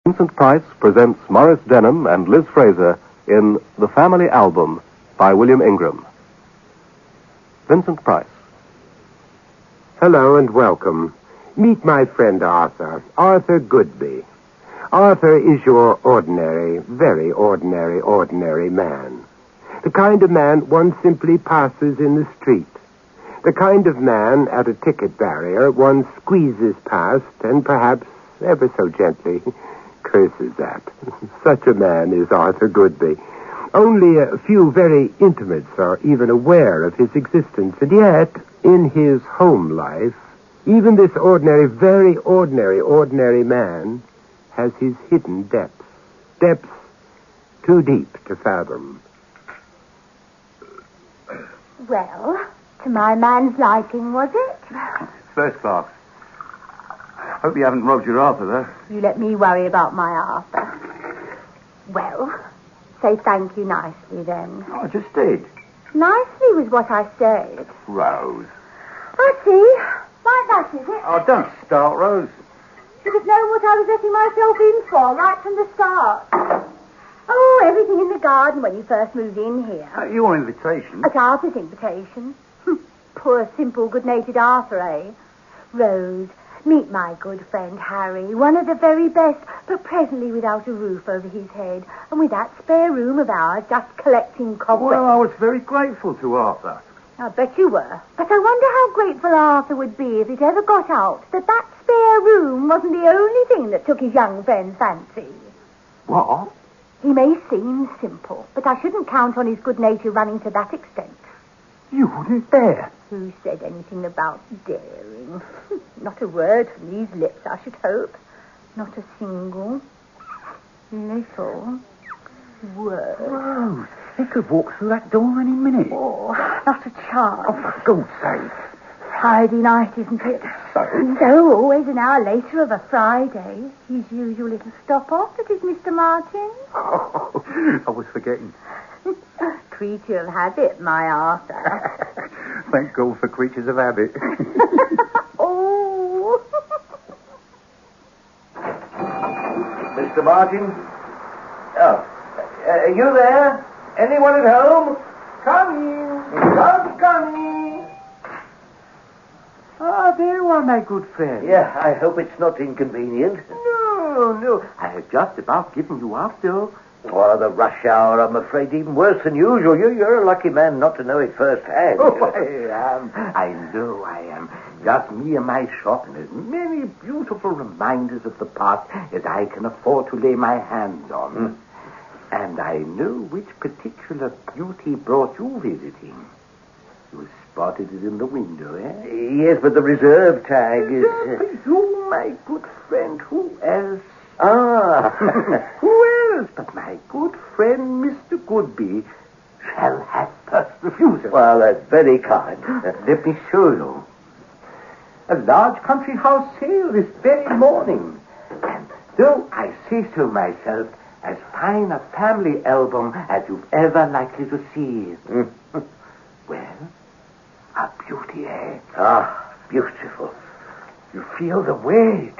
Vincent Price presents Maurice Denham and Liz Fraser in The Family Album by William Ingram. Vincent Price. Hello and welcome. Meet my friend Arthur Goodby. Arthur is your ordinary, very ordinary man. The kind of man one simply passes in the street. The kind of man at a ticket barrier one squeezes past and perhaps ever so gently curses at. Such a man is Arthur Goodby. Only a few very intimates are even aware of his existence, and yet, in his home life, even this ordinary, very ordinary man has his hidden depths. Depths too deep to fathom. Well, to my man's liking, was it? First class. Hope you haven't robbed your Arthur, though. You let me worry about my Arthur. Well, say thank you nicely, then. Oh, I just did. Nicely was what I said. Rose. I see. Like that, is it? Oh, don't start, Rose. Should have known what I was letting myself in for right from the start. Oh, everything in the garden when you first moved in here. Your invitation. At Arthur's invitation. Poor, simple, good-natured Arthur, eh? Rose, meet my good friend Harry, one of the very best, but presently without a roof over his head, and with that spare room of ours just collecting cobwebs. Well, I was very grateful to Arthur. I bet you were. But I wonder how grateful Arthur would be if it ever got out that that spare room wasn't the only thing that took his young friend's fancy. What? He may seem simple, but I shouldn't count on his good nature running to that extent. You wouldn't dare. Who said anything about daring? Not a word from these lips, I should hope. Not a single little word. Rose, he could walk through that door any minute. Oh, not a chance. Oh, for God's sake. Friday night, isn't it? So, always an hour later of a Friday, his usual little stop-off at his Mr. Martin's. Oh, I was forgetting. Creature of habit, my Arthur. Thank God for creatures of habit. Oh. Mr. Martin? Oh. Are you there? Anyone at home? Coming. Ah, there you are, my good friend. Yeah, I hope it's not inconvenient. No. I had just about given you up, though. Oh, the rush hour, I'm afraid, even worse than usual. You're a lucky man not to know it firsthand. Oh, I know I am. Just me and my shop, and as many beautiful reminders of the past as I can afford to lay my hands on. And I know which particular beauty brought you visiting. You spotted it in the window, eh? Yes, but the reserve tag is... You, my good friend, who else? Ah. Who else but my good friend, Mr. Goodby, shall have first refusal? Well, that's very kind. Let me show you. A large country house sale this very morning. And though I say so myself, as fine a family album as you've ever likely to see. Well, a beauty, eh? Ah, beautiful. You feel the weight.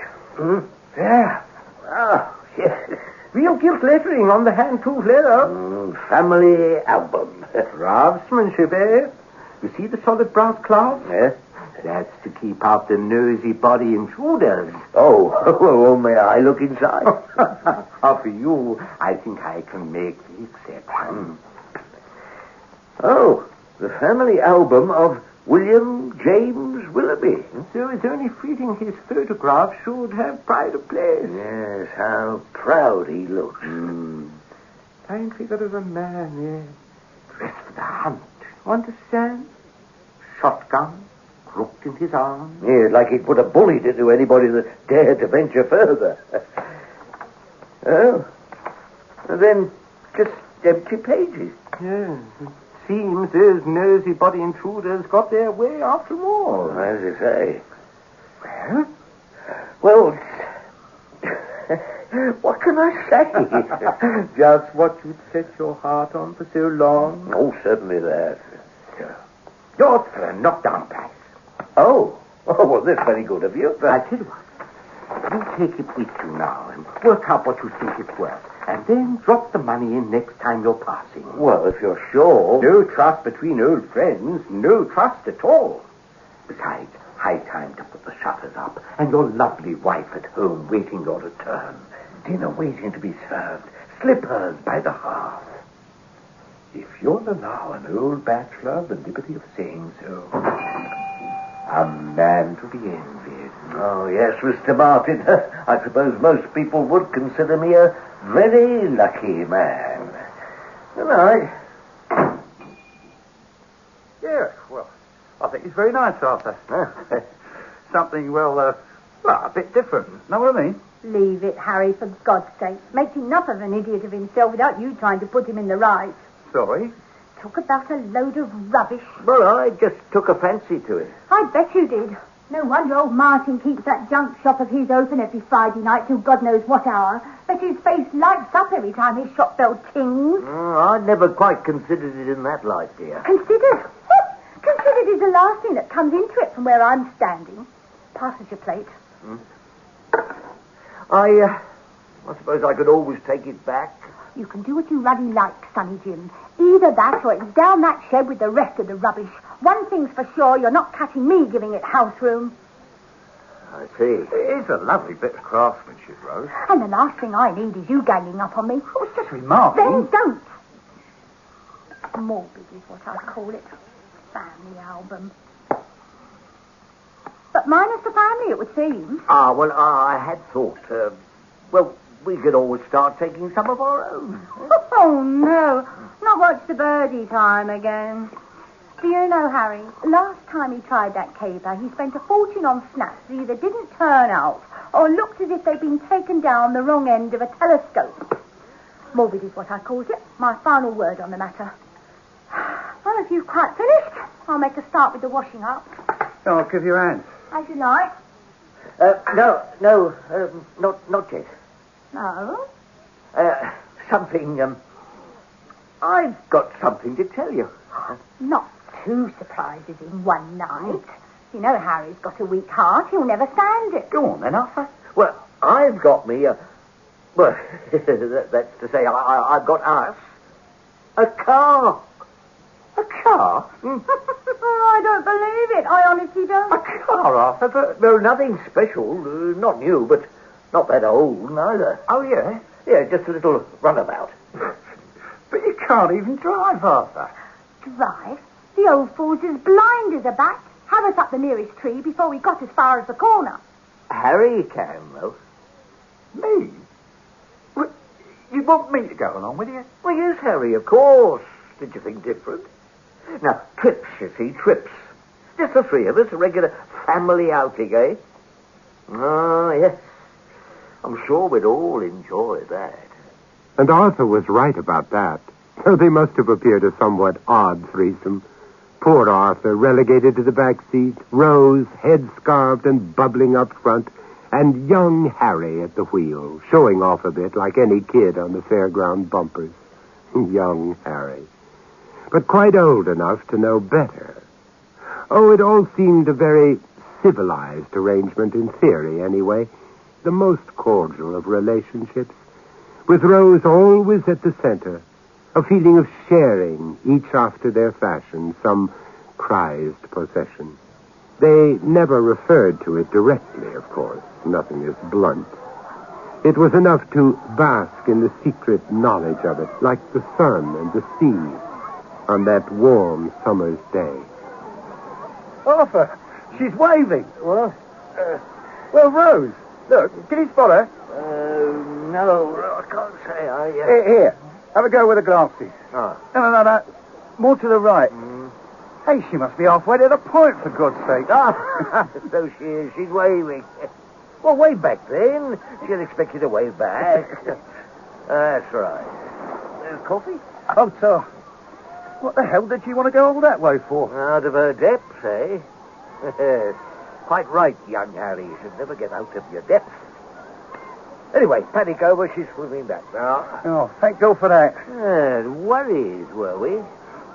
There. Ah, yes. Real gilt lettering on the hand-proof leather. Family album. Craftsmanship, eh? You see the solid brass cloth? Yes. That's to keep out the nosy body intruders. Oh, may I look inside? For you, I think I can make the exception. Oh, the family album of William James Willoughby. So it's only fitting his photograph should have pride of place. Yes, how proud he looks. Fine figure of a man, yeah. Dressed for the hunt. You understand? Shotgun, crooked in his arm. Yes, like he'd put a bullet into anybody that dared to venture further. Oh, and then just empty pages. Yes. Seems those nosy body intruders got their way after all. As you say. Well, what can I say? just what you'd set your heart on for so long. Oh, certainly that. Yours for a knockdown price. Oh, well, that's very good of you. I tell you what. you take it with you now and work out what you think it's worth. And then drop the money in next time you're passing. Well, if you're sure. No trust between old friends. No trust at all. Besides, high time to put the shutters up. And your lovely wife at home waiting your return. Dinner waiting to be served. Slippers by the hearth. If you'll allow an old bachelor the liberty of saying so, a man to be envied. Oh, yes, Mr. Martin. I suppose most people would consider me a very lucky man. Good night. Yeah, well, I think it's very nice, Arthur. Something, well, a bit different. Know what I mean? Leave it, Harry, for God's sake. Makes enough of an idiot of himself without you trying to put him in the right. Sorry. Talk about a load of rubbish. Well, I just took a fancy to it. I bet you did. No wonder old Martin keeps that junk shop of his open every Friday night till God knows what hour. Bet his face lights up every time his shop bell tings. I never quite considered it in that light, dear. Considered? Considered is the last thing that comes into it from where I'm standing. Pass us your plate. I suppose I could always take it back. You can do what you ruddy like, Sonny Jim. Either that or it's down that shed with the rest of the rubbish. One thing's for sure, you're not catching me giving it house room. I see. It is a lovely bit of craftsmanship, Rose. And the last thing I need is you ganging up on me. Oh, it's just remarking. Then don't. Morbid is what I call it. Family album. But minus the family, it would seem. Well, I had thought, we could always start taking some of our own. Oh, no. Not watch the birdie time again. Do you know, Harry, last time he tried that caper, he spent a fortune on snaps that either didn't turn out or looked as if they'd been taken down the wrong end of a telescope. Morbid is what I called it. My final word on the matter. Well, if you've quite finished, I'll make a start with the washing up. I'll give you a hand. As you like. No, not yet. No? I've got something to tell you. Not 2 surprises in one night. You know Harry's got a weak heart. He'll never stand it. Go on then, Arthur. Well, I've got me well, that's to say, I've got us a car. A car? I don't believe it. I honestly don't. A car, Arthur? But No, nothing special. Not new, but not that old, neither. Oh, yeah? Yeah, just a little runabout. But you can't even drive, Arthur. Drive? The old fool's as blind as a bat. Have us up the nearest tree before we got as far as the corner. Harry can, though. Me? What, you want me to go along with you? Well, yes, Harry, of course. Did you think different? Now, trips, you see, trips. Just the 3 of us, a regular family outing, eh? Oh, yes. I'm sure we'd all enjoy that. And Arthur was right about that. Though they must have appeared a somewhat odd threesome. Poor Arthur, relegated to the back seat, Rose, head-scarved and bubbling up front, and young Harry at the wheel, showing off a bit like any kid on the fairground bumpers. Young Harry. But quite old enough to know better. Oh, it all seemed a very civilized arrangement in theory, anyway. The most cordial of relationships. With Rose always at the center. A feeling of sharing, each after their fashion, some prized possession. They never referred to it directly, of course. Nothing is blunt. It was enough to bask in the secret knowledge of it, like the sun and the sea, on that warm summer's day. Arthur, she's waving. What? Well, Rose, look, can you spot her? No, I can't say. Here, have a go with the glasses. Oh. No. More to the right. Hey, she must be halfway to the point, for God's sake. Ah, so she is. She's waving. Well, wave back then. She'll expect you to wave back. That's right. Coffee? Oh, so, what the hell did she want to go all that way for? Out of her depths, eh? Quite right, young Harry. You should never get out of your depths. Anyway, panic over. She's swimming back now. Oh, thank God for that. Worries, were we?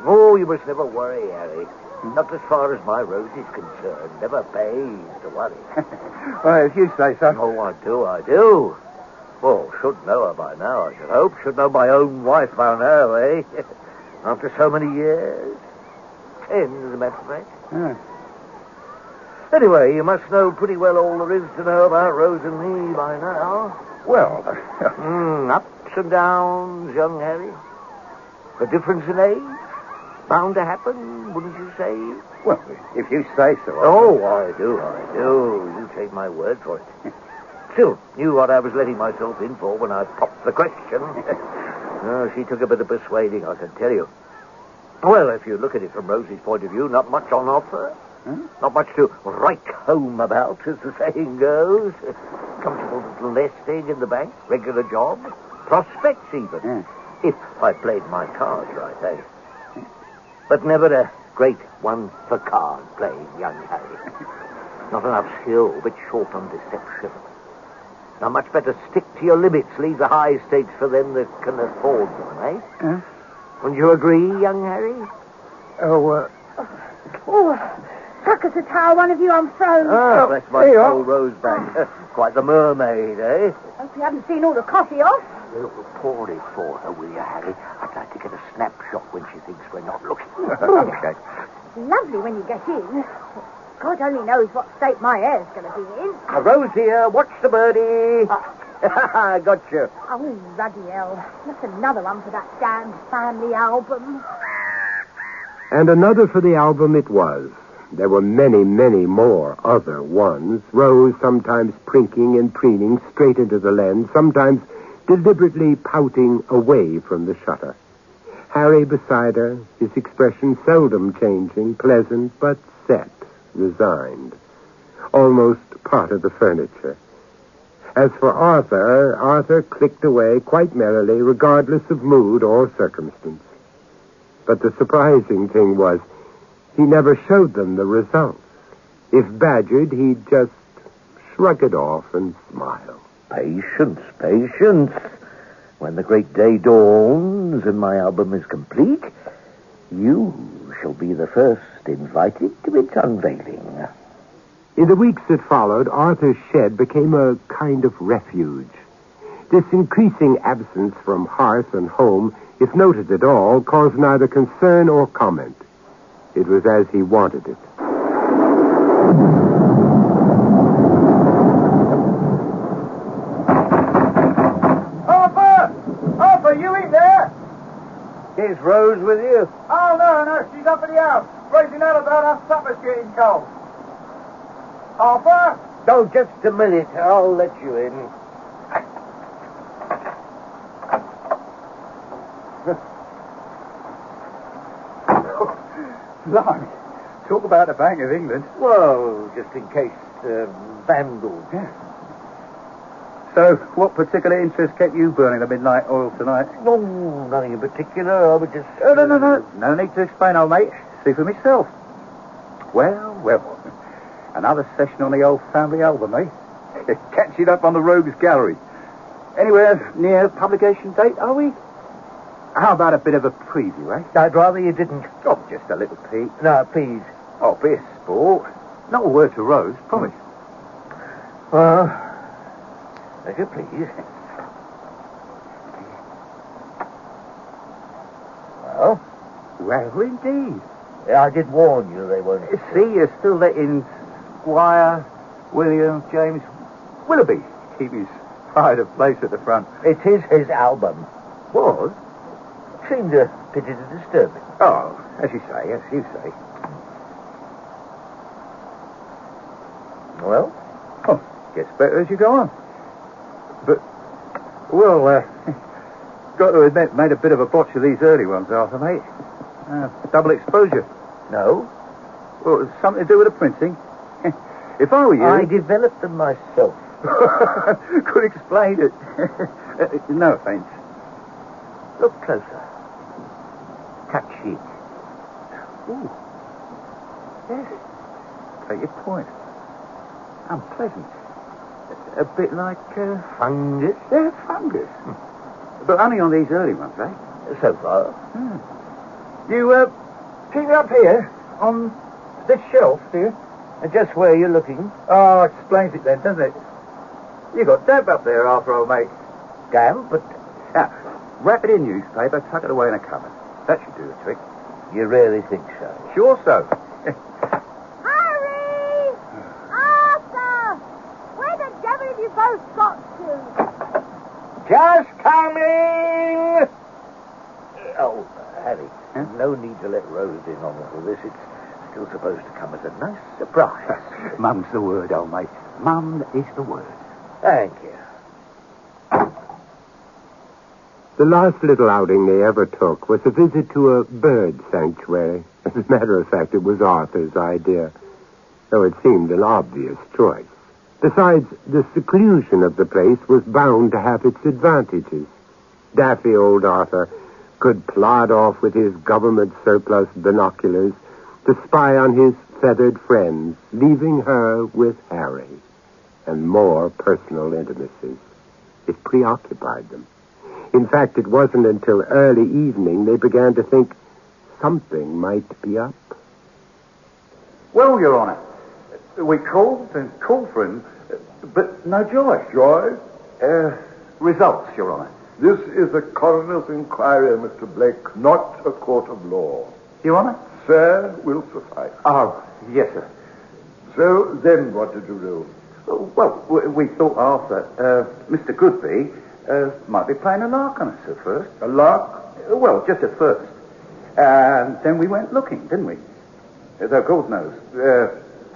Oh, you must never worry, Harry. Not as far as my Rose is concerned. Never pays to worry. Well, if you say so. Oh, I do. Well, should know her by now, I should hope. Should know my own wife by now, eh? After so many years. 10, as a matter of fact. Yeah. Anyway, you must know pretty well all there is to know about Rose and me by now. Well, Ups and downs, young Harry. A difference in age. Bound to happen, wouldn't you say? well, if you say so. Oh, I do. You take my word for it. Still, knew what I was letting myself in for when I popped the question. Oh, she took a bit of persuading, I can tell you. Well, if you look at it from Rosie's point of view, not much on offer. Not much to write home about, as the saying goes. Comfortable little nesting in the bank, regular job, prospects even. If I played my cards right, eh? But never a great one for card playing, young Harry. Not enough skill, a bit short on deception. Now, much better stick to your limits. Leave the high stakes for them that can afford them, eh? Wouldn't you agree, young Harry? Oh, chuck us a towel, one of you. I'm frozen. Ah, bless my soul, Roseback. Quite the mermaid, eh? Hope you haven't seen all the coffee off. Pour it for her, will you, Harry? I'd like to get a snapshot when she thinks we're not looking. Okay. Lovely when you get in. God only knows what state my hair's going to be in. Rose here, watch the birdie. Got you. Oh, ruddy hell. That's another one for that damned family album. And another for the album it was. There were many, many more other ones. Rose sometimes prinking and preening straight into the lens, sometimes deliberately pouting away from the shutter. Harry beside her, his expression seldom changing, pleasant but set, resigned. Almost part of the furniture. As for Arthur clicked away quite merrily, regardless of mood or circumstance. But the surprising thing was, he never showed them the results. If badgered, he'd just shrug it off and smile. Patience. When the great day dawns and my album is complete, you shall be the first invited to its unveiling. In the weeks that followed, Arthur's shed became a kind of refuge. This increasing absence from hearth and home, if noted at all, caused neither concern or comment. It was as he wanted it. Arthur, you in there? Is Rose with you? Oh, no, she's up at the house. Raising out about our supper's getting cold. Arthur? No, just a minute. I'll let you in. Blimey. Talk about the Bank of England. Well, just in case vandals. Yeah. So, what particular interest kept you burning the midnight oil tonight? No, nothing in particular. I would just... No. No need to explain, old mate. See for myself. Well. Another session on the old family album, eh? Catching up on the Rogues Gallery. Anywhere near publication date, are we? How about a bit of a preview, eh? I'd rather you didn't. Oh, just a little peek. No, please. Oh, be a sport. Not a word to Rose, promise. Well, if you please. Well, indeed. Yeah, I did warn you they won't. See, you're still letting Squire, William, James, Willoughby keep his pride of place at the front. It is his album. Was? Seemed a pity to disturb it. Oh, as you say. Well? Oh, gets better as you go on. But, got to admit, made a bit of a botch of these early ones, Arthur, mate. Double exposure. No? Well, it's something to do with the printing. If I were you... I developed them myself. Could explain it. No offense. Look closer. Touch it. Ooh. Yes. Take your point. Unpleasant. A bit like... Fungus? Yeah, fungus. But only on these early ones, eh? So far. You, keep me up here. On this shelf, do you? Just where you're looking. Oh, explains it then, doesn't it? You got damp up there, Arthur, old mate. Damp, but Now, wrap it in newspaper, tuck it away in a cupboard. That should do the trick. you really think so? Sure so. Harry! Arthur! Where the devil have you both got to? Just coming! Oh, Harry, Huh? no need to let Rose in on all of this. It's still supposed to come as a nice surprise. Mum's the word, old mate. Mum is the word. Thank you. The last little outing they ever took was a visit to a bird sanctuary. As a matter of fact, it was Arthur's idea, though it seemed an obvious choice. Besides, the seclusion of the place was bound to have its advantages. Daffy old Arthur could plod off with his government surplus binoculars to spy on his feathered friends, leaving her with Harry and more personal intimacies. It preoccupied them. In fact, it wasn't until early evening they began to think something might be up. Well, Your Honour, we called and called for him, but no joy. Joy? Results, Your Honour. This is a coroner's inquiry, Mr. Blake, not a court of law. Your Honour? Sir will suffice. Oh, yes, sir. So then what did you do? Well, we thought Arthur, Mr. Goodby, might be playing a lark on us at first. A lark? Well, just at first. And then we went looking, didn't we? Though God knows,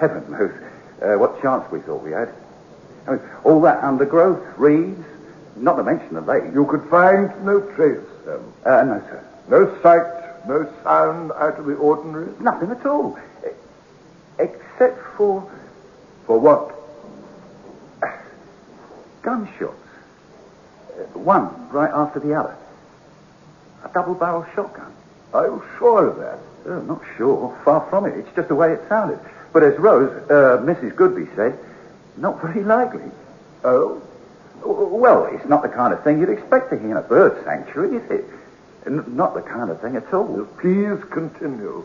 heaven knows, what chance we thought we had. I mean, all that undergrowth, reeds, not to mention the lake. You could find no trace, then? No, sir. No sight, no sound out of the ordinary? Nothing at all. Except for For what? gunshots. One right after the other. A double-barrel shotgun. Are you sure of that? Not sure. Far from it. It's just the way it sounded. But as Rose, Mrs. Goodby said, not very likely. Oh? Well, it's not the kind of thing you'd expect to hear in a bird sanctuary, is it? Not the kind of thing at all. Please continue.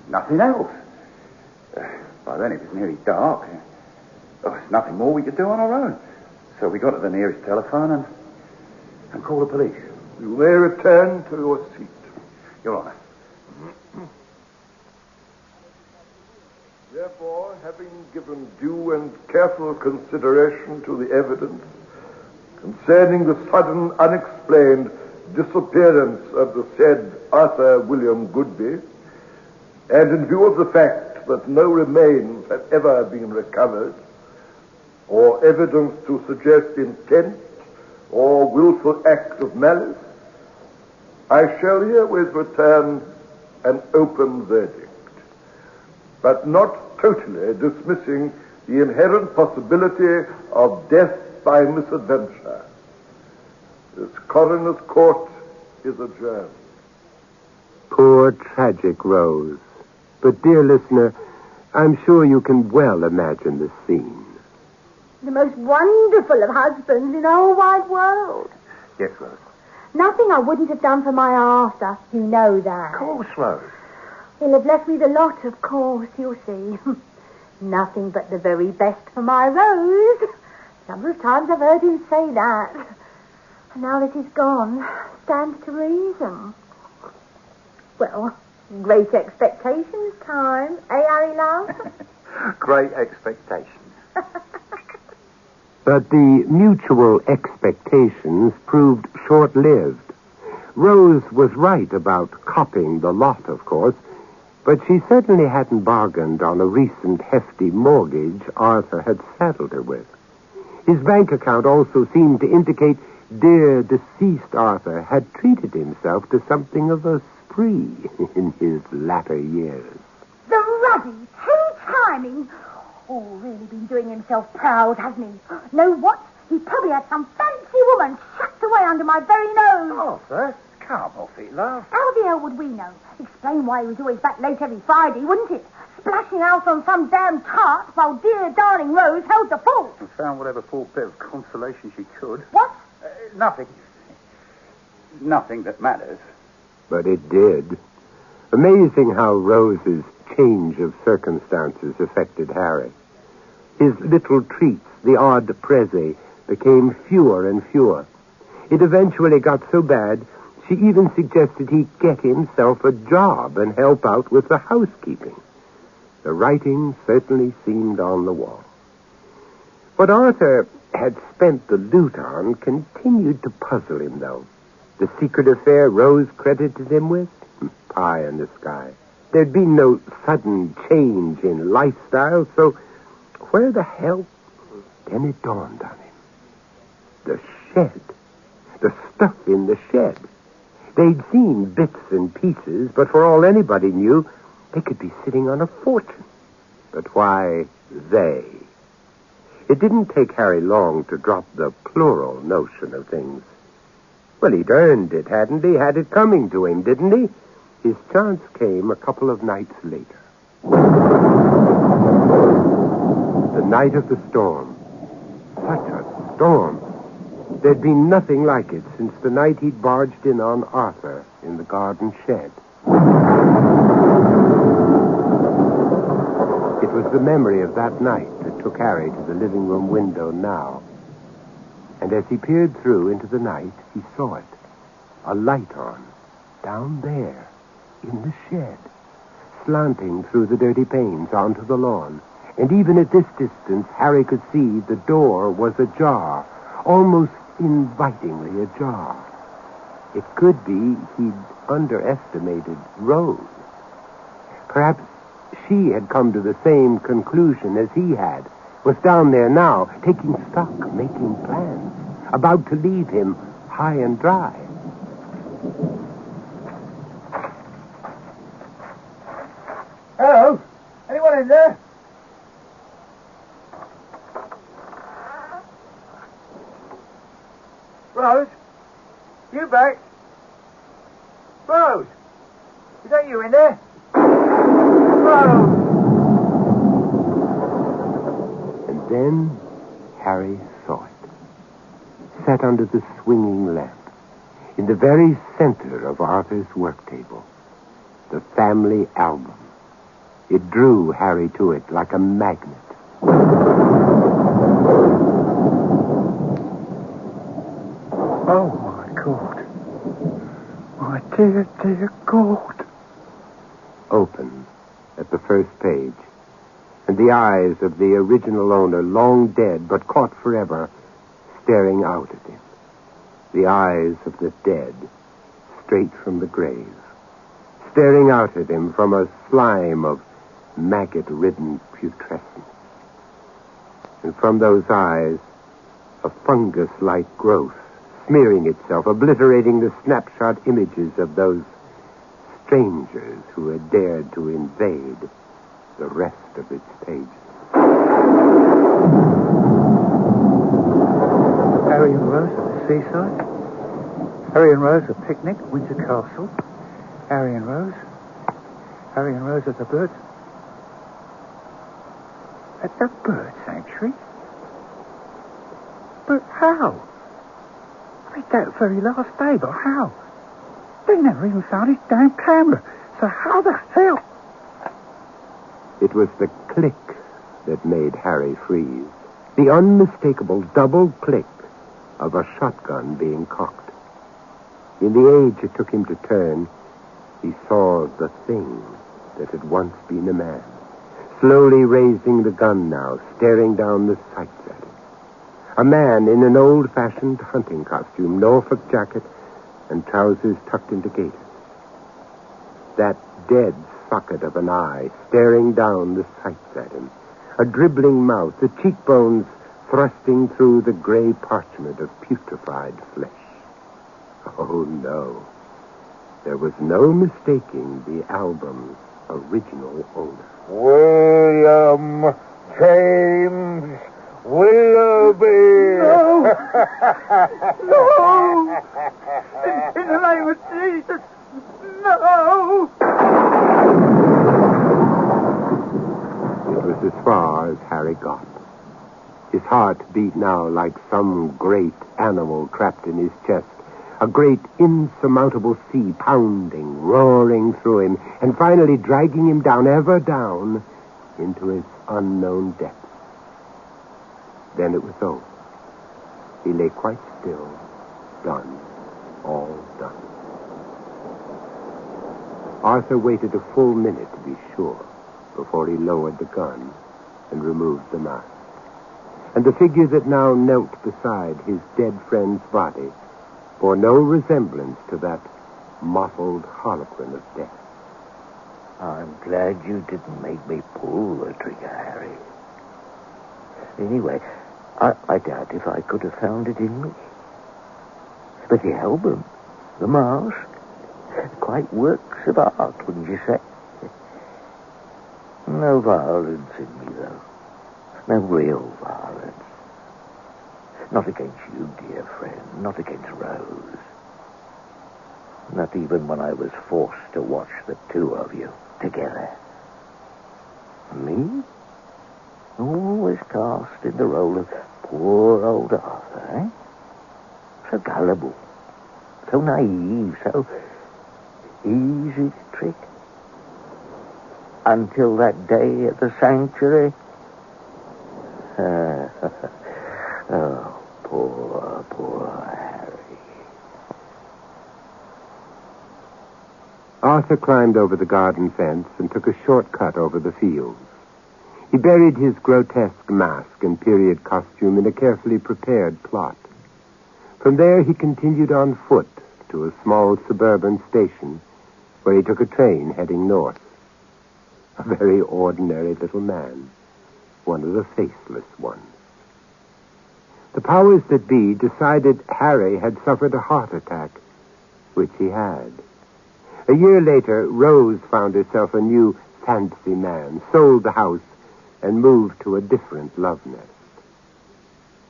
Nothing else. By then it was nearly dark. There's nothing more we could do on our own. So we got to the nearest telephone and called the police. You may return to your seat. Your Honour. Therefore, having given due and careful consideration to the evidence concerning the sudden, unexplained disappearance of the said Arthur William Goodby, and in view of the fact that no remains had ever been recovered, or evidence to suggest intent or willful act of malice, I shall herewith return an open verdict, but not totally dismissing the inherent possibility of death by misadventure. This coroner's court is adjourned. Poor, tragic Rose. But, dear listener, I'm sure you can well imagine the scene. The most wonderful of husbands in the whole wide world. Yes, Rose. Nothing I wouldn't have done for my Arthur. You know that. Of course, Rose. He'll have left me the lot, of course, you'll see. Nothing but the very best for my Rose. Number of times I've heard him say that. And now that he's gone, stands to reason. Well, great expectations time. Eh, Harry, love? Great expectations. But the mutual expectations proved short-lived. Rose was right about copying the lot, of course, but she certainly hadn't bargained on a recent hefty mortgage Arthur had saddled her with. His bank account also seemed to indicate dear deceased Arthur had treated himself to something of a spree in his latter years. The ruddy, two-timing. Oh, really been doing himself proud, hasn't he? Know what? He probably had some fancy woman shut away under my very nose. Arthur, come off it, love. How the hell would we know? Explain why he was always back late every Friday, wouldn't it? Splashing out on some damn tart while dear darling Rose held the fort. And found whatever poor bit of consolation she could. What? Nothing. Nothing that matters. But it did. Amazing how Rose's change of circumstances affected Harry. His little treats, the odd prese, became fewer and fewer. It eventually got so bad, she even suggested he get himself a job and help out with the housekeeping. The writing certainly seemed on the wall. What Arthur had spent the loot on continued to puzzle him, though. The secret affair Rose credited him with? Pie in the sky. There'd been no sudden change in lifestyle, so where the hell? Then it dawned on him. The shed. The stuff in the shed. They'd seen bits and pieces, but for all anybody knew, they could be sitting on a fortune. But why they? It didn't take Harry long to drop the plural notion of things. Well, he'd earned it, hadn't he? Had it coming to him, didn't he? His chance came a couple of nights later. The night of the storm. Such a storm. There'd been nothing like it since the night he'd barged in on Arthur in the garden shed. It was the memory of that night that took Harry to the living room window now. And as he peered through into the night, he saw it. A light on, down there, in the shed, slanting through the dirty panes onto the lawn. And even at this distance, Harry could see the door was ajar, almost invitingly ajar. It could be he'd underestimated Rose. Perhaps she had come to the same conclusion as he had, was down there now, taking stock, making plans, about to leave him high and dry. Hello? Anyone in there? Rose? You back? Rose? Is that you in there? Rose! And then Harry saw it. Sat under the swinging lamp, in the very center of Arthur's work table, the family album. It drew Harry to it like a magnet. Oh, my God. My dear, dear God. Open at the first page, and the eyes of the original owner, long dead but caught forever, staring out at him. The eyes of the dead, straight from the grave, staring out at him from a slime of maggot-ridden putrescence. And from those eyes, a fungus-like growth, smearing itself, obliterating the snapshot images of those strangers who had dared to invade the rest of its pages. Harry and Rose at the seaside. Harry and Rose at picnic, Windsor Castle. Harry and Rose. Harry and Rose at the birds. At the bird sanctuary? But how? I mean, that very last day, but how? They never even found his damn camera. So how the hell? It was the click that made Harry freeze. The unmistakable double click of a shotgun being cocked. In the age it took him to turn, he saw the thing that had once been a man, slowly raising the gun now, staring down the sights at him. A man in an old-fashioned hunting costume, Norfolk jacket, and trousers tucked into gaiters. That dead socket of an eye staring down the sights at him. A dribbling mouth, the cheekbones thrusting through the gray parchment of putrefied flesh. Oh, no. There was no mistaking the album's original owner. William James Willoughby. No! No! In the name of Jesus! No! It was as far as Harry got. His heart beat now like some great animal trapped in his chest. A great, insurmountable sea pounding, roaring through him, and finally dragging him down, ever down, into its unknown depths. Then it was over. He lay quite still, done, all done. Arthur waited a full minute to be sure before he lowered the gun and removed the mask. And the figure that now knelt beside his dead friend's body bore no resemblance to that mottled harlequin of death. I'm glad you didn't make me pull the trigger, Harry. Anyway, I doubt if I could have found it in me. But the album, the mask, quite works of art, wouldn't you say? No violence in me, though. No real violence. Not against you, dear friend. Not against Rose. Not even when I was forced to watch the two of you together. Me? Always cast in the role of poor old Arthur, eh? So gullible. So naive. So easy to trick. Until that day at the sanctuary. Oh, poor Harry. Arthur climbed over the garden fence and took a shortcut over the fields. He buried his grotesque mask and period costume in a carefully prepared plot. From there he continued on foot to a small suburban station where he took a train heading north. A very ordinary little man, one of the faceless ones. The powers that be decided Harry had suffered a heart attack, which he had. A year later, Rose found herself a new fancy man, sold the house, and moved to a different love nest.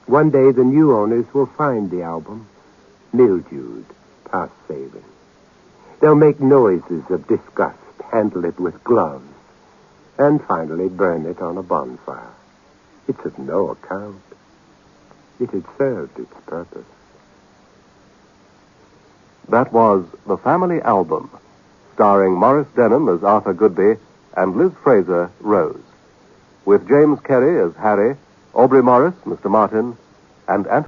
One day, the new owners will find the album, mildewed, past saving. They'll make noises of disgust, handle it with gloves, and finally burn it on a bonfire. It's of no account. It had served its purpose. That was The Family Album, starring Maurice Denham as Arthur Goodby and Liz Fraser, Rose, with James Kerry as Harry, Aubrey Morris, Mr. Martin, and Anthony